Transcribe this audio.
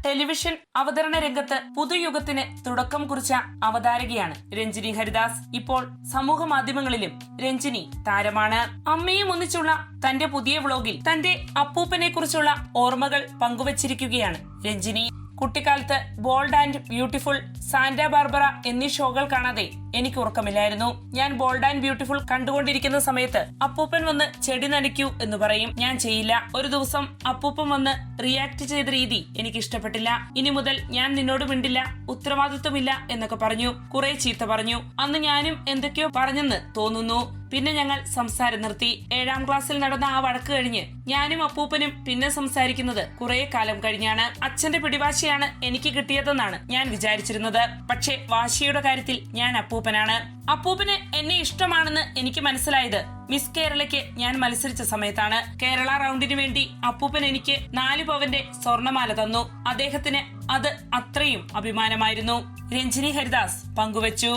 Television അവതരണ രംഗത്ത് പുതുയുഗത്തിന് തുടക്കം കുറിച്ച അവതാരകയാണ് രഞ്ജിനി ഹരിദാസ്. ഇപ്പോൾ സമൂഹ മാധ്യമങ്ങളിലും രഞ്ജിനി താരമാണ്. അമ്മയും ഒന്നിച്ചുള്ള തന്റെ പുതിയ വ്ളോഗിൽ തന്റെ അപ്പൂപ്പനെ കുറിച്ചുള്ള ഓർമ്മകൾ പങ്കുവച്ചിരിക്കുകയാണ് രഞ്ജിനി. കുട്ടിക്കാലത്ത് bold and beautiful, Santa Barbara എന്നീ ഷോകൾ കാണാതെ എനിക്ക് ഉറക്കമില്ലായിരുന്നു. ഞാൻ ബോൾഡ് ആൻഡ് ബ്യൂട്ടിഫുൾ കണ്ടുകൊണ്ടിരിക്കുന്ന സമയത്ത് അപ്പൂപ്പൻ വന്ന് ചെടി നനയ്ക്കൂ എന്ന് പറയും. ഞാൻ ചെയ്യില്ല. ഒരു ദിവസം അപ്പൂപ്പൻ വന്ന് റിയാക്ട് ചെയ്ത രീതി എനിക്ക് ഇഷ്ടപ്പെട്ടില്ല. ഇനി മുതൽ ഞാൻ നിന്നോട് മിണ്ടില്ല, ഉത്തരവാദിത്വമില്ല എന്നൊക്കെ പറഞ്ഞു. കുറെ ചീത്ത പറഞ്ഞു. അന്ന് ഞാനും എന്തൊക്കെയോ പറഞ്ഞെന്ന് തോന്നുന്നു. പിന്നെ ഞങ്ങൾ സംസാരം നിർത്തി. 7ാം ക്ലാസ്സിൽ നടന്ന ആ വഴക്ക് കഴിഞ്ഞ് ഞാനും അപ്പൂപ്പനും പിന്നെ സംസാരിക്കുന്നത് കുറെ കാലം കഴിഞ്ഞാണ്. അച്ഛന്റെ പിടിവാശിയാണ് എനിക്ക് കിട്ടിയതെന്നാണ് ഞാൻ വിചാരിച്ചിരുന്നത്. പക്ഷേ വാശിയുടെ കാര്യത്തിൽ ഞാൻ അപ്പൂപ്പനാണ്. അപ്പൂപ്പന് എന്നെ ഇഷ്ടമാണെന്ന് എനിക്ക് മനസ്സിലായത് മിസ് കേരളയ്ക്ക് ഞാൻ മത്സരിച്ച സമയത്താണ്. കേരള റൗണ്ടിന് വേണ്ടി അപ്പൂപ്പൻ എനിക്ക് 4 പവന്റെ സ്വർണമാല തന്നു. അദ്ദേഹത്തിന് അത് അത്രയും അഭിമാനമായിരുന്നു. രഞ്ജിനി ഹരിദാസ് പങ്കുവച്ചു.